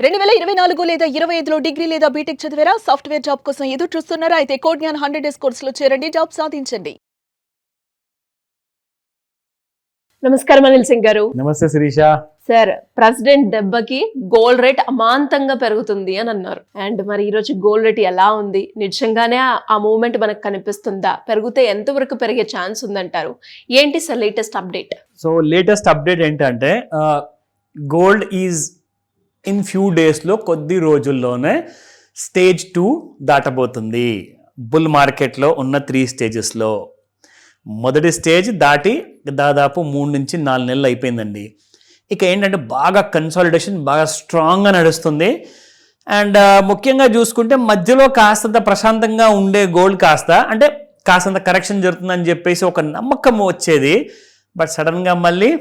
2024 లేదా 25లో డిగ్రీ లేదా బీటెక్ చదివారా? సాఫ్ట్‌వేర్ జాబ్ కోసం ఎదురు చూస్తున్నారా? అయితే కోడ్ జ్ఞాన్ 100 డేస్ కోర్సులో చేరండి, జాబ్ సాధించండి. నమస్కారం అనిల్ సింగ్ గారు. నమస్తే శిరీష. సార్, ప్రెసిడెంట్ దెబ్బకి గోల్డ్ రేట్ అమాంతంగా పెరుగుతుంది అని అన్నారు. అండ్ మరి ఈ రోజు గోల్డ్ రేట్ ఎలా ఉంది? నిజంగానే ఆ మూవ్మెంట్ మనకు కనిపిస్తుందా? పెరిగితే ఎంతవరకు పెరిగే ఛాన్స్ ఉందంటారు? ఏంటి sir latest update? So latest update ఏంటంటే గోల్డ్ ఈజ్ ఇన్ ఫ్యూ డేస్లో కొద్ది రోజుల్లోనే స్టేజ్ 2 దాటబోతుంది. బుల్ మార్కెట్లో ఉన్న 3 స్టేజెస్లో మొదటి స్టేజ్ దాటి దాదాపు 3 నుంచి 4 నెలలు అయిపోయిందండి. ఇక ఏంటంటే బాగా కన్సాలిడేషన్ బాగా స్ట్రాంగ్గా నడుస్తుంది. అండ్ ముఖ్యంగా చూసుకుంటే మధ్యలో కాస్తంత ప్రశాంతంగా ఉండే గోల్డ్ కాస్తంత కరెక్షన్ జరుగుతుందని చెప్పేసి ఒక నమ్మకం వచ్చేది. బట్ సడన్గా మళ్ళీ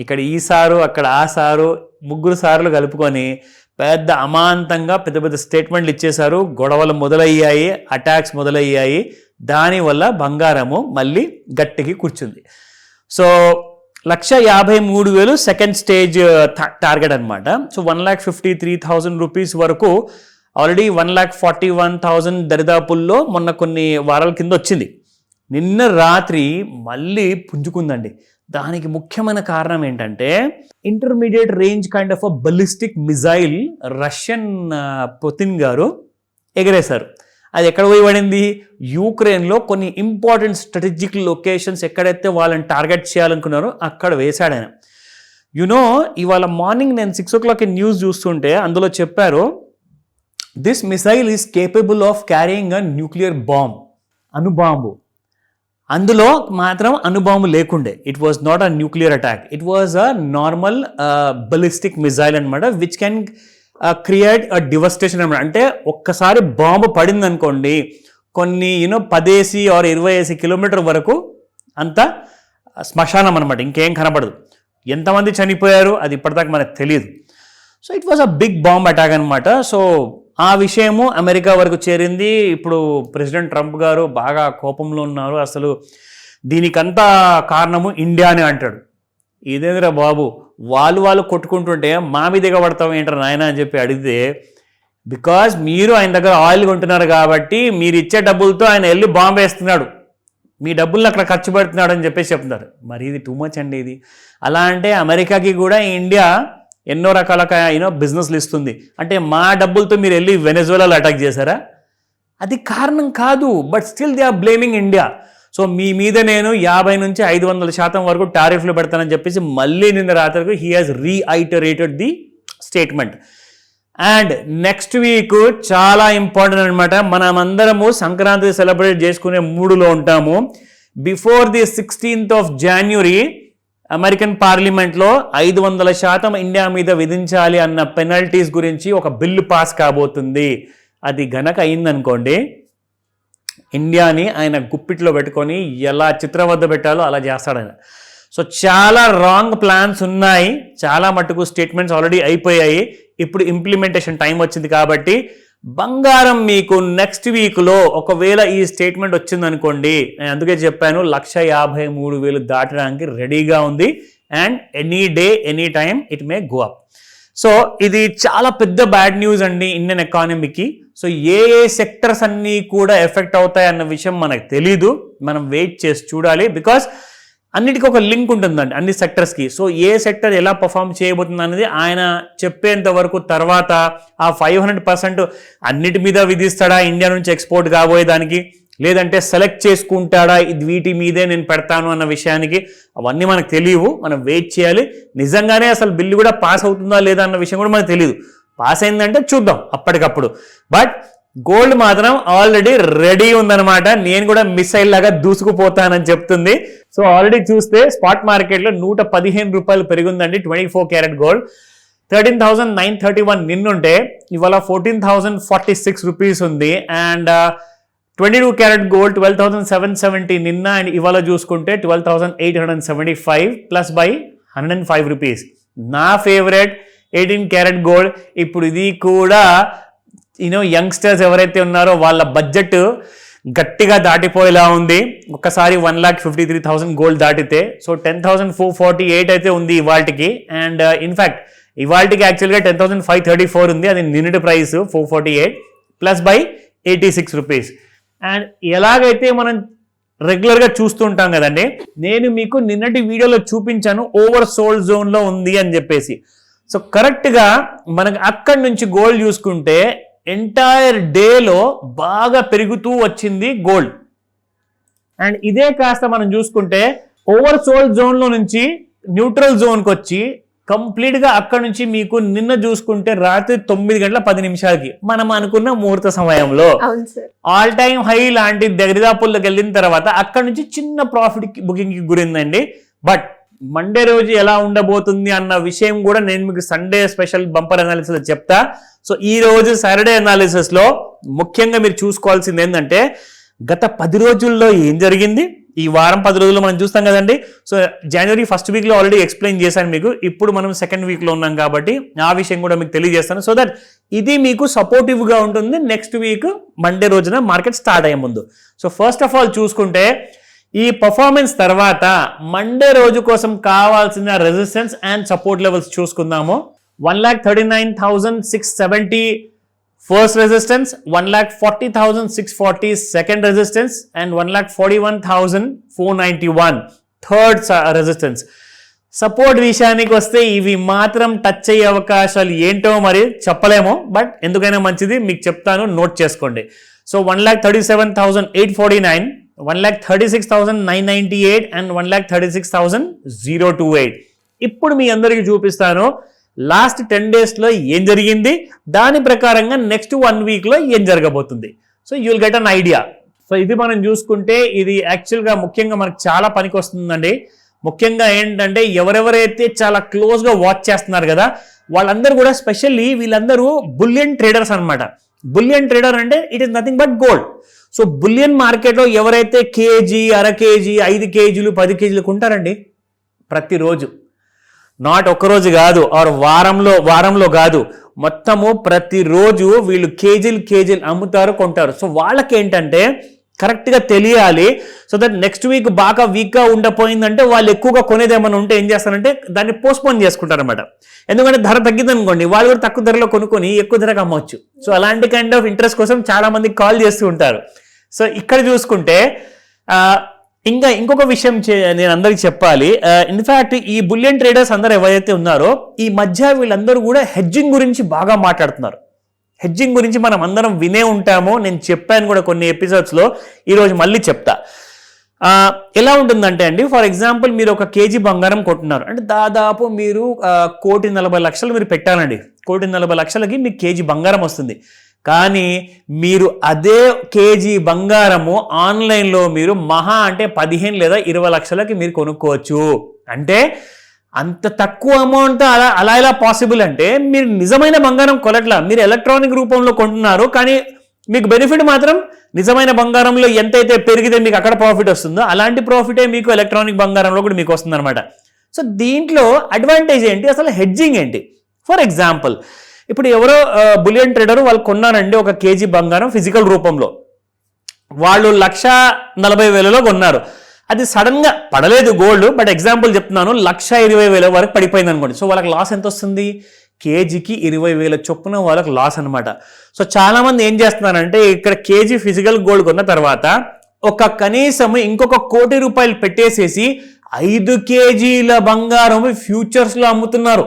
ఇక్కడ ఈ సారు అక్కడ ఆ సారు 3 సార్లు కలుపుకొని పెద్ద అమాంతంగా పెద్ద పెద్ద స్టేట్మెంట్లు ఇచ్చేశారు. గొడవలు మొదలయ్యాయి, అటాక్స్ మొదలయ్యాయి. దానివల్ల బంగారము మళ్ళీ గట్టికి కూర్చుంది. సో 1,53,000 సెకండ్ స్టేజ్ టార్గెట్ అనమాట. సో 1,53,000 రూపీస్ వరకు ఆల్రెడీ 1,41,000 దరిదాపుల్లో మొన్న కొన్ని వారాల కింద వచ్చింది. నిన్న రాత్రి మళ్ళీ పుంజుకుందండి. దానికి ముఖ్యమైన కారణం ఏంటంటే intermediate range kind of a ballistic missile Russian Putin గారు ఎగరేశారు. అది ఎక్కడ పోయి పడింది? యూక్రెయిన్లో కొన్ని ఇంపార్టెంట్ స్ట్రాటజిక్ లొకేషన్స్ ఎక్కడైతే వాళ్ళని టార్గెట్ చేయాలనుకున్నారో అక్కడ వేశాడు ఆయన. ఇవాళ మార్నింగ్ నేను 6 o'clock న్యూస్ చూస్తుంటే అందులో చెప్పారు, this missile is capable of carrying a nuclear bomb, అణుబాంబు. అందులో మాత్రం అణుబాంబు లేకుండే. It was not a nuclear attack, it was a normal ballistic missile అనమాట, which can create a devastation అనమాట. అంటే ఒక్కసారి బాంబు పడింది అనుకోండి, కొన్ని 10 or 20 కిలోమీటర్ వరకు అంతా శ్మశానం అనమాట, ఇంకేం కనపడదు. ఎంతమంది చనిపోయారు అది ఇప్పటిదాకా మనకు తెలియదు. So it was a big bomb attack అనమాట. సో ఆ విషయము అమెరికా వరకు చేరింది. ఇప్పుడు ప్రెసిడెంట్ ట్రంప్ గారు బాగా కోపంలో ఉన్నారు. అసలు దీనికంతా కారణము ఇండియా అని అంటాడు. ఇదేంద్రా బాబు, వాళ్ళు కొట్టుకుంటుంటే మా మీద దిగబడతాం ఏంటారు నాయన అని చెప్పి అడిగితే, బికాజ్ మీరు ఆయన దగ్గర ఆయిల్ కొంటున్నారు కాబట్టి మీరు ఇచ్చే డబ్బులతో ఆయన వెళ్ళి బాంబు వేస్తున్నాడు, మీ డబ్బులను అక్కడ ఖర్చు పెడుతున్నాడు అని చెప్పేసి చెప్తున్నారు. మరి ఇది టూ మచ్ అండి ఇది. అలా అంటే అమెరికాకి కూడా ఇండియా ఎన్నో రకాల బిజినెస్లు ఇస్తుంది. అంటే మా డబ్బులతో మీరు వెళ్ళి వెనెజువేలాలో అటాక్ చేశారా? అది కారణం కాదు. But still they are blaming India. So మీ మీద నేను 50 నుంచి 500% వరకు టారిఫ్లు పెడతానని చెప్పేసి మళ్ళీ నిన్న రాత్రికి he has reiterated the statement. And next week చాలా ఇంపార్టెంట్ అనమాట. మనమందరము సంక్రాంతి సెలబ్రేట్ చేసుకునే మూడులో ఉంటాము. Before the 16th of January American పార్లమెంట్లో 500% ఇండియా మీద విధించాలి అన్న పెనల్టీస్ గురించి ఒక బిల్లు పాస్ కాబోతుంది. అది గనక అయిందనుకోండి, ఇండియాని ఆయన గుప్పిట్లో పెట్టుకొని ఎలా చిత్రవద్ద పెట్టాలో అలా చేస్తాడు ఆయన. సో చాలా రాంగ్ ప్లాన్స్ ఉన్నాయి. చాలా మటుకు స్టేట్మెంట్స్ ఆల్రెడీ అయిపోయాయి. ఇప్పుడు ఇంప్లిమెంటేషన్ టైం వచ్చింది కాబట్టి బంగారం మీకు నెక్స్ట్ వీక్లో ఒకవేళ ఈ స్టేట్మెంట్ వచ్చిందనుకోండి, నేను అందుకే చెప్పాను 1,53,000 దాటడానికి రెడీగా ఉంది. And any day any time it may go up. So ఇది చాలా పెద్ద బ్యాడ్ న్యూస్ అండి ఇండియన్ ఎకానమీకి. సో ఏ సెక్టర్స్ అన్నీ కూడా ఎఫెక్ట్ అవుతాయి అన్న విషయం మనకు తెలీదు. మనం వెయిట్ చేసి చూడాలి. బికాస్ అన్నిటికీ ఒక లింక్ ఉంటుందండి అన్ని సెక్టర్స్కి. సో ఏ సెక్టర్ ఎలా పర్ఫామ్ చేయబోతుంది అనేది ఆయన చెప్పేంత వరకు తర్వాత ఆ 500% అన్నిటి మీద విధిస్తాడా ఇండియా నుంచి ఎక్స్పోర్ట్ కాబోయే దానికి, లేదంటే సెలెక్ట్ చేసుకుంటాడా వీటి మీదే నేను పెడతాను అన్న విషయానికి, అవన్నీ మనకు తెలియవు. మనం వెయిట్ చేయాలి. నిజంగానే అసలు బిల్లు కూడా పాస్ అవుతుందా లేదా అన్న విషయం కూడా మనకు తెలియదు. పాస్ అయిందంటే చూద్దాం అప్పటికప్పుడు. బట్ గోల్డ్ మాత్రం ఆల్రెడీ రెడీ ఉందన్నమాట. నేను కూడా మిసైల్ లాగా దూసుకుపోతానని చెప్తుంది. సో ఆల్రెడీ చూస్తే స్పాట్ మార్కెట్లో 115 రూపాయలు పెరిగిందండి 24 క్యారెట్ గోల్డ్. 13,931 నిన్నుంటే ఇవాళ 14,046 రూపీస్ ఉంది. అండ్ 22 క్యారెట్ గోల్డ్ 12,770 నిన్న. అండ్ ఇవాళ చూసుకుంటే 12,875 ప్లస్ బై 105 రూపీస్. నా ఫేవరెట్ 18 క్యారెట్ గోల్డ్. ఇప్పుడు ఇది కూడా యంగ్స్టర్స్ ఎవరైతే ఉన్నారో వాళ్ళ బడ్జెట్ గట్టిగా దాటిపోయేలా ఉంది. ఒక్కసారి 1,53,000 గోల్డ్ దాటితే. సో 10,448 అయితే ఉంది ఇవాటికి. అండ్ ఇన్ఫ్యాక్ట్ ఇవాళకి యాక్చువల్గా 10,534 ఉంది, అది నిన్నటి price 448 plus by 86 rupees. And ఎలాగైతే మనం రెగ్యులర్గా చూస్తుంటాం కదండి, నేను మీకు నిన్నటి వీడియోలో చూపించాను ఓవర్ సోల్డ్ జోన్లో ఉంది అని చెప్పేసి. సో కరెక్ట్గా మనకు అక్కడి నుంచి గోల్డ్ చూసుకుంటే ఎంటైర్ డేలో బాగా పెరుగుతూ వచ్చింది గోల్డ్. అండ్ ఇదే కాస్త మనం చూసుకుంటే ఓవర్ సోల్డ్ జోన్లో నుంచి న్యూట్రల్ జోన్కి వచ్చి కంప్లీట్గా అక్కడి నుంచి మీకు నిన్న చూసుకుంటే రాత్రి 9:10 మనం అనుకున్న ముహూర్త సమయంలో ఆల్ టైమ్ హై లాంటి దరిదాపుల్లోకి వెళ్ళిన తర్వాత అక్కడి నుంచి చిన్న ప్రాఫిట్ బుకింగ్ కి గురిందండి. బట్ మండే రోజు ఎలా ఉండబోతుంది అన్న విషయం కూడా నేను మీకు సండే స్పెషల్ బంపర్ అనాలిసిస్ చెప్తా. సో ఈ రోజు సాటర్డే అనాలిసిస్ లో ముఖ్యంగా మీరు చూసుకోవాల్సింది ఏంటంటే గత 10 రోజుల్లో ఏం జరిగింది, ఈ వారం 10 రోజుల్లో మనం చూస్తాం కదండి. సో జనవరి ఫస్ట్ వీక్లో ఆల్రెడీ ఎక్స్ప్లెయిన్ చేశాను మీకు, ఇప్పుడు మనం సెకండ్ వీక్లో ఉన్నాం కాబట్టి ఆ విషయం కూడా మీకు తెలియజేస్తాను. సో దట్ ఇది మీకు సపోర్టివ్గా ఉంటుంది నెక్స్ట్ వీక్ మండే రోజున మార్కెట్ స్టార్ట్ అయ్యే ముందు. సో ఫస్ట్ ఆఫ్ ఆల్ చూసుకుంటే ఈ పర్ఫార్మెన్స్ తర్వాత మండే రోజు కోసం కావాల్సిన రెసిస్టెన్స్ అండ్ సపోర్ట్ లెవెల్స్ చూసుకుందాము. 1,39,670 first resistance, 1,40,640 second resistance, and 1,41,491 third resistance. Support విషయానికి వస్తే ఇవి మాత్రం టచ్ అయ్యే అవకాశాలు ఏంటో మరి చెప్పలేము, బట్ ఎందుకైనా మంచిది మీకు చెప్తాను, నోట్ చేసుకోండి. So 1,37,849, 1,36,998 and 1,36,028. ఇప్పుడు మీ అందరికీ చూపిస్తాను లాస్ట్ 10 డేస్లో ఏం జరిగింది, దాని ప్రకారంగా నెక్స్ట్ 1 వీక్లో ఏం జరగబోతుంది. So you will get an idea. So ఇది మనం చూసుకుంటే ఇది యాక్చువల్గా ముఖ్యంగా మనకు చాలా పనికి వస్తుందండి. ముఖ్యంగా ఏంటంటే ఎవరెవరైతే చాలా క్లోజ్గా వాచ్ చేస్తున్నారు కదా వాళ్ళందరూ కూడా, స్పెషల్లీ వీళ్ళందరూ బులియన్ ట్రేడర్స్ అనమాట. బులియన్ ట్రేడర్ అంటే it is nothing but gold. So bullion మార్కెట్లో ఎవరైతే కేజీ, అర కేజీ, 5 కేజీలు 10 కేజీలు కొంటారండి ప్రతిరోజు, నాట్ ఒక్కరోజు కాదు, ఆర్ వారంలో కాదు, మొత్తము ప్రతిరోజు వీళ్ళు కేజీలు అమ్ముతారు, కొంటారు. సో వాళ్ళకి ఏంటంటే కరెక్ట్గా తెలియాలి. సో దట్ నెక్స్ట్ వీక్ బాగా వీక్గా ఉండపోయిందంటే వాళ్ళు ఎక్కువగా కొనేది ఏమైనా ఉంటే ఏం చేస్తారంటే దాన్ని పోస్ట్పోన్ చేసుకుంటారు అనమాట. ఎందుకంటే ధర తగ్గింది అనుకోండి, వాళ్ళు కూడా తక్కువ ధరలో కొనుక్కొని ఎక్కువ ధరకు అమ్మవచ్చు. సో అలాంటి కైండ్ ఆఫ్ ఇంట్రెస్ట్ కోసం చాలా మంది కాల్ చేస్తూ ఉంటారు. సో ఇక్కడ చూసుకుంటే ఇంకొక విషయం నేను అందరికి చెప్పాలి. ఇన్ఫ్యాక్ట్ ఈ బులియన్ ట్రేడర్స్ అందరూ ఎవరైతే ఉన్నారో ఈ మధ్య వీళ్ళందరూ కూడా హెడ్జింగ్ గురించి బాగా మాట్లాడుతున్నారు. హెడ్జింగ్ గురించి మనం అందరం వినే ఉంటాము, నేను చెప్పాను కూడా కొన్ని ఎపిసోడ్స్లో, ఈరోజు మళ్ళీ చెప్తా. ఎలా ఉంటుందంటే అండి, ఫర్ ఎగ్జాంపుల్ మీరు 1 కేజీ బంగారం కొంటున్నారు అంటే దాదాపు మీరు 1,40,00,000 మీరు పెట్టాలండి. 1,40,00,000కి మీకు కేజీ బంగారం వస్తుంది. కానీ మీరు అదే కేజీ బంగారము ఆన్లైన్లో మీరు మహా అంటే 15 లేదా 20 లక్షలకి మీరు కొనుక్కోవచ్చు. అంటే అంత తక్కువ అమౌంట్ అలా ఎలా పాసిబుల్ అంటే మీరు నిజమైన బంగారం కొనట్లా, మీరు ఎలక్ట్రానిక్ రూపంలో కొంటున్నారు. కానీ మీకు బెనిఫిట్ మాత్రం నిజమైన బంగారంలో ఎంతైతే పెరిగితే మీకు అక్కడ ప్రాఫిట్ వస్తుందో అలాంటి ప్రాఫిటే మీకు ఎలక్ట్రానిక్ బంగారంలో కూడా మీకు వస్తుంది అనమాట. సో దీంట్లో అడ్వాంటేజ్ ఏంటి, అసలు హెడ్జింగ్ ఏంటి? ఫర్ ఎగ్జాంపుల్ ఇప్పుడు ఎవరో బులియన్ ట్రేడర్ వాళ్ళు కొన్నారండి 1 కేజీ బంగారం ఫిజికల్ రూపంలో, వాళ్ళు 1,40,000లో కొన్నారు. అది సడన్ గా పడలేదు గోల్డ్, బట్ ఎగ్జాంపుల్ చెప్తున్నాను, 1,20,000 వరకు పడిపోయింది అనుకోండి. సో వాళ్ళకి లాస్ ఎంత వస్తుంది, కేజీకి 20,000 చొప్పున వాళ్ళకి లాస్ అనమాట. సో చాలా మంది ఏం చేస్తున్నారంటే ఇక్కడ కేజీ ఫిజికల్ గోల్డ్ కొన్న తర్వాత కనీసం ఇంకొక ₹1 కోటి పెట్టేసేసి 5 కేజీల బంగారం ఫ్యూచర్స్ లో అమ్ముతున్నారు.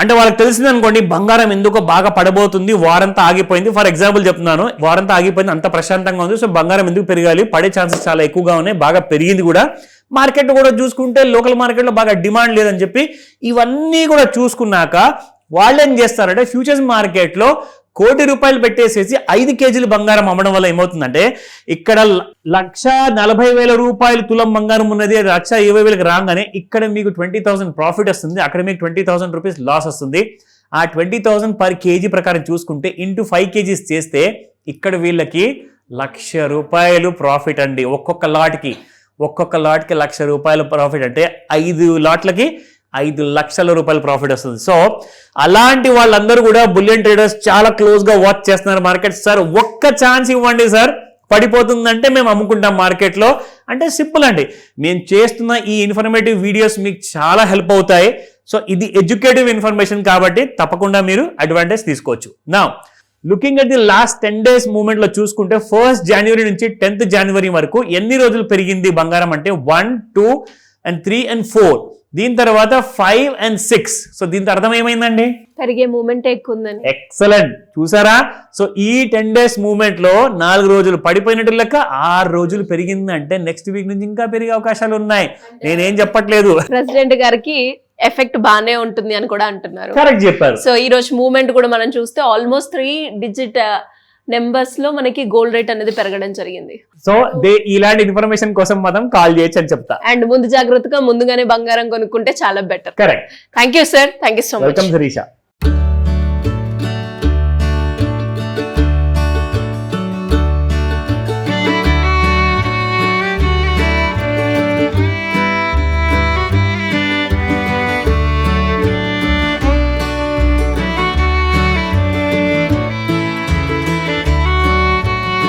అంటే వాళ్ళకి తెలిసింది అనుకోండి బంగారం ఎందుకో బాగా పడబోతుంది, వారంతా ఆగిపోయింది. ఫర్ ఎగ్జాంపుల్ చెప్తున్నాను, వారంతా ఆగిపోయింది, అంత ప్రశాంతంగా ఉంది, సో బంగారం ఎందుకు పెరగాలి, పడే ఛాన్సెస్ చాలా ఎక్కువగా ఉన్నాయి, బాగా పెరిగింది కూడా. మార్కెట్ కూడా చూసుకుంటే లోకల్ మార్కెట్లో బాగా డిమాండ్ లేదని చెప్పి ఇవన్నీ కూడా చూసుకున్నాక వాళ్ళు ఏం చేస్తారంటే ఫ్యూచర్స్ మార్కెట్లో ₹1,00,000 పెట్టేసేసి 5 కేజీలు బంగారం అమ్మడం వల్ల ఏమవుతుందంటే ఇక్కడ ₹1,40,000 తులం బంగారం ఉన్నది, ₹1,20,000 రాగానే ఇక్కడ మీకు 20,000 ప్రాఫిట్ వస్తుంది, అక్కడ మీకు ₹20,000 లాస్ వస్తుంది. ఆ 20,000 పర్ కేజీ ప్రకారం చూసుకుంటే ఇంటూ 5 కేజీస్ చేస్తే ఇక్కడ వీళ్ళకి ₹1,00,000 ప్రాఫిట్ అండి. ఒక్కొక్క లాట్కి ₹1,00,000 ప్రాఫిట్ అంటే 5 లాట్లకి ₹5,00,000 ప్రాఫిట్ వస్తుంది. సో అలాంటి వాళ్ళందరూ కూడా బులియన్ ట్రేడర్స్ చాలా క్లోజ్ గా వాచ్ చేస్తున్నారు మార్కెట్. సార్ ఒక్క ఛాన్స్ ఇవ్వండి సార్, పడిపోతుందంటే మేము అమ్ముకుంటాం మార్కెట్లో అంటే సింపుల్ అండి. మేము చేస్తున్న ఈ ఇన్ఫర్మేటివ్ వీడియోస్ మీకు చాలా హెల్ప్ అవుతాయి. సో ఇది ఎడ్యుకేటివ్ ఇన్ఫర్మేషన్ కాబట్టి తప్పకుండా మీరు అడ్వాంటేజ్ తీసుకోవచ్చు. నా looking at the last 10 days moment లో చూసుకుంటే 1st January నుంచి 10th January వరకు ఎన్ని రోజులు పెరిగింది బంగారం అంటే 1, 2 and 3 and 4. దీని తర్వాత 5 and 6. సో దీని అర్థం ఏమైందండి? పెరిగే మూమెంట్ ఎక్కువ ఉందని. ఎక్సలెంట్, చూసారా? సో ఈ 10 days మూమెంట్ లో 4 రోజులు పడిపోయినట్టు లెక్క 6 రోజులు పెరిగిందంటే నెక్స్ట్ వీక్ నుంచి ఇంకా పెరిగే అవకాశాలు ఉన్నాయి. నేనేం చెప్పట్లేదు. ప్రెసిడెంట్ గారికి ఎఫెక్ట్ బానే ఉంటుంది అని కూడా అంటున్నారు. కరెక్ట్ చెప్పారు. సో ఈ రోజు మూమెంట్ కూడా మనం చూస్తే ఆల్మోస్ట్ 3 digit నెంబర్స్ లో మనకి గోల్డ్ రేట్ అనేది పెరగడం జరిగింది. సో ఇలాంటి ఇన్ఫర్మేషన్ కోసం మనం కాల్ చేయొచ్చు అని చెప్తా. అండ్ ముందు జాగ్రత్తగా ముందుగానే బంగారం కొనుక్కుంటే చాలా better. Correct. Thank you sir, thank you so much. Welcome Sirisha.